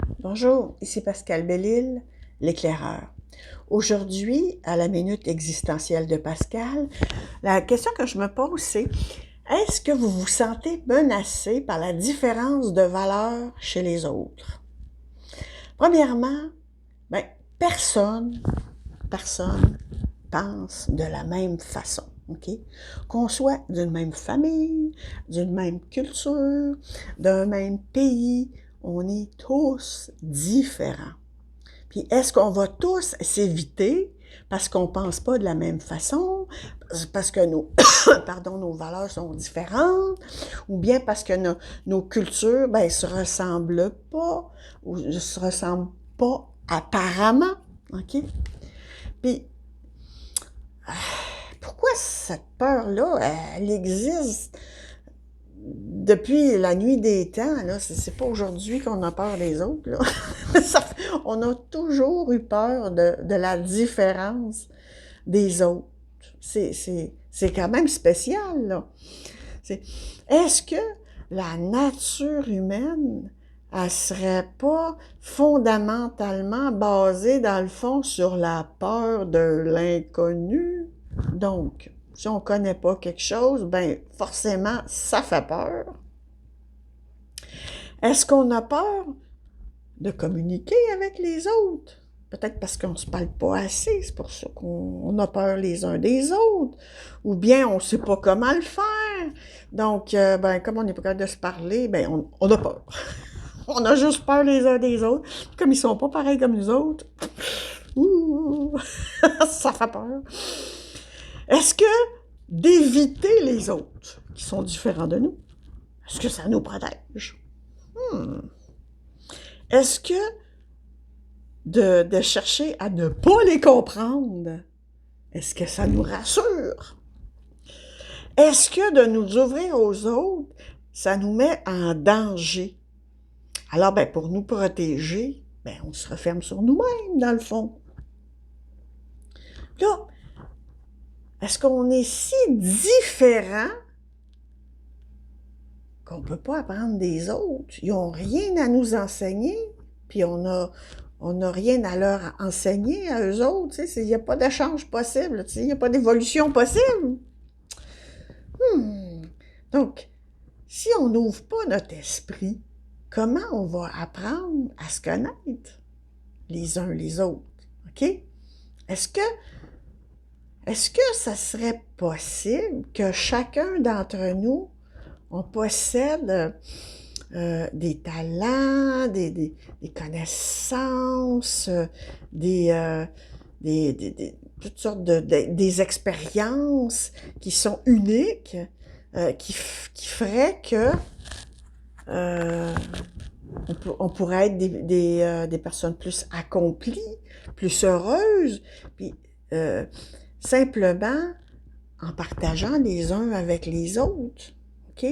Bonjour, ici Pascal Bellil, l'éclaireur. Aujourd'hui, à la minute existentielle de Pascal, la question que je me pose, c'est est-ce que vous vous sentez menacé par la différence de valeur chez les autres? Premièrement, ben, personne pense de la même façon. OK? Qu'on soit d'une même famille, d'une même culture, d'un même pays, on est tous différents. Puis est-ce qu'on va tous s'éviter parce qu'on pense pas de la même façon, parce que nos valeurs sont différentes, ou bien parce que nos cultures, ben, se ressemblent pas, ou se ressemblent pas apparemment, OK? Puis, pourquoi cette peur-là, elle existe depuis la nuit des temps, là? C'est pas aujourd'hui qu'on a peur des autres, là. On a toujours eu peur de la différence des autres. C'est quand même spécial, là. Est-ce que la nature humaine, elle serait pas fondamentalement basée, dans le fond, sur la peur de l'inconnu? Donc, si on connaît pas quelque chose, ben forcément, ça fait peur. Est-ce qu'on a peur de communiquer avec les autres? Peut-être parce qu'on se parle pas assez, c'est pour ça qu'on a peur les uns des autres. Ou bien on sait pas comment le faire. Donc, ben, comme on n'est pas capable de se parler, ben, on a peur. On a juste peur les uns des autres. Comme ils sont pas pareils comme nous autres, ouh, ça fait peur. Est-ce que d'éviter les autres qui sont différents de nous, est-ce que ça nous protège? Est-ce que de chercher à ne pas les comprendre, est-ce que ça nous rassure? Est-ce que de nous ouvrir aux autres, ça nous met en danger? Alors, ben, pour nous protéger, ben, on se referme sur nous-mêmes, dans le fond. Là, est-ce qu'on est si différents qu'on ne peut pas apprendre des autres? Ils n'ont rien à nous enseigner, puis on n'a rien à leur enseigner à eux autres. Il n'y a pas d'échange possible, il n'y a pas d'évolution possible. Donc, si on n'ouvre pas notre esprit, comment on va apprendre à se connaître les uns les autres? OK? Est-ce que, est-ce que ça serait possible que chacun d'entre nous, on possède des talents, des connaissances, toutes sortes des expériences qui sont uniques, qui feraient que on pourrait être des personnes plus accomplies, plus heureuses, puis simplement en partageant les uns avec les autres. OK?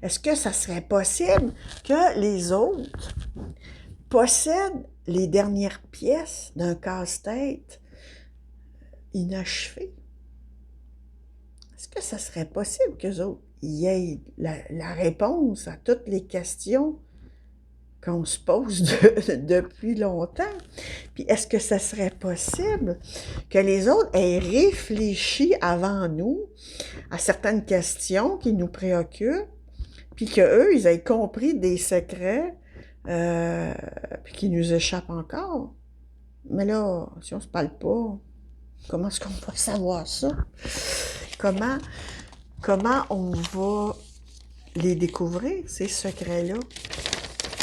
Est-ce que ça serait possible que les autres possèdent les dernières pièces d'un casse-tête inachevé? Est-ce que ça serait possible qu'eux autres y aient la réponse à toutes les questions qu'on se pose depuis longtemps? Puis est-ce que ça serait possible que les autres aient réfléchi avant nous à certaines questions qui nous préoccupent, puis qu'eux, ils aient compris des secrets, puis qui nous échappent encore? Mais là, si on se parle pas, comment est-ce qu'on va savoir ça? Comment on va les découvrir, ces secrets-là?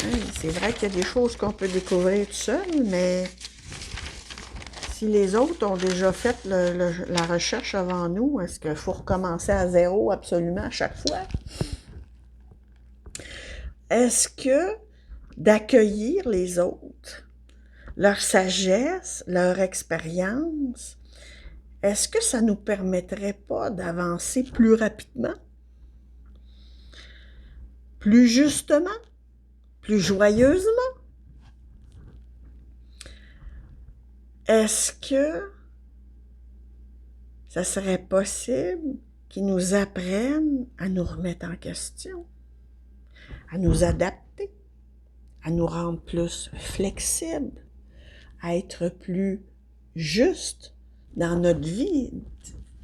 Hein, c'est vrai qu'il y a des choses qu'on peut découvrir tout seul, mais si les autres ont déjà fait la recherche avant nous, est-ce qu'il faut recommencer à zéro absolument à chaque fois? Est-ce que d'accueillir les autres, leur sagesse, leur expérience, est-ce que ça nous permettrait pas d'avancer plus rapidement, plus justement, plus joyeusement? Est-ce que ça serait possible qu'ils nous apprennent à nous remettre en question, à nous adapter, à nous rendre plus flexibles, à être plus justes dans notre vie,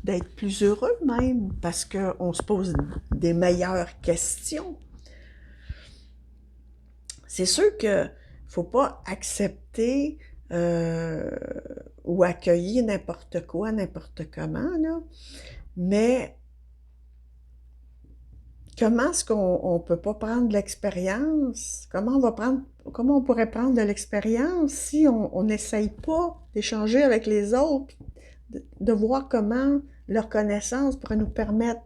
d'être plus heureux même, parce qu'on se pose des meilleures questions. C'est sûr que faut pas accepter ou accueillir n'importe quoi, n'importe comment, là, mais comment est-ce qu'on peut pas prendre de l'expérience? Comment on pourrait prendre de l'expérience si on n'essaye pas d'échanger avec les autres, de voir comment leur connaissance pourrait nous permettre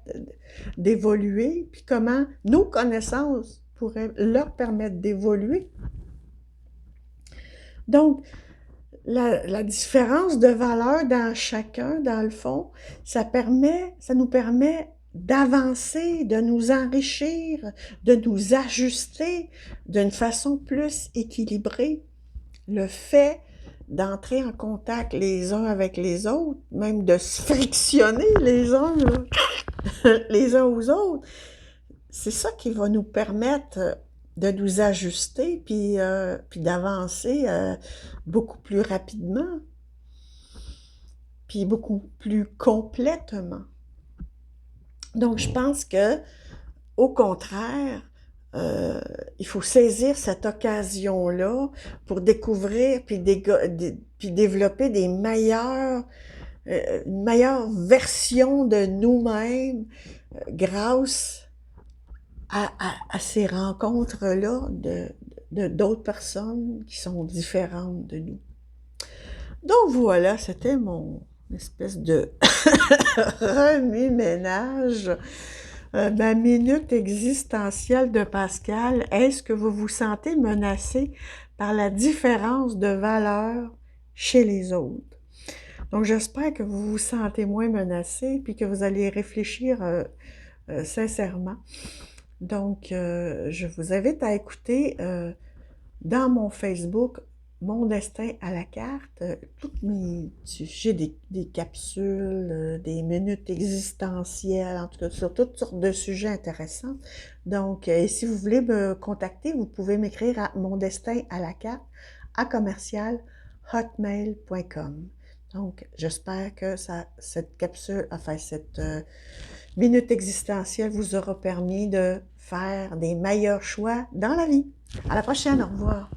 d'évoluer, puis comment nos connaissances pourraient leur permettre d'évoluer. Donc, la différence de valeur dans chacun, dans le fond, ça nous permet d'avancer, de nous enrichir, de nous ajuster d'une façon plus équilibrée. Le fait d'entrer en contact les uns avec les autres, même de se frictionner les uns, les uns aux autres, c'est ça qui va nous permettre de nous ajuster puis d'avancer beaucoup plus rapidement, puis beaucoup plus complètement. Donc, je pense que, au contraire, il faut saisir cette occasion-là pour découvrir puis développer une meilleure version de nous-mêmes grâce à ces rencontres-là de d'autres personnes qui sont différentes de nous. Donc voilà, c'était mon espèce de remue-ménage. Ma minute existentielle de Pascal. Est-ce que vous vous sentez menacé par la différence de valeur chez les autres? Donc j'espère que vous vous sentez moins menacé puis que vous allez réfléchir sincèrement. Donc, je vous invite à écouter dans mon Facebook Mon destin à la carte. J'ai des capsules, des minutes existentielles, en tout cas sur toutes sortes de sujets intéressants. Donc, si vous voulez me contacter, vous pouvez m'écrire à Mon destin à la carte à commercial@hotmail.com. Donc, j'espère que cette capsule, enfin cette minute existentielle vous aura permis de faire des meilleurs choix dans la vie. À la prochaine, au revoir.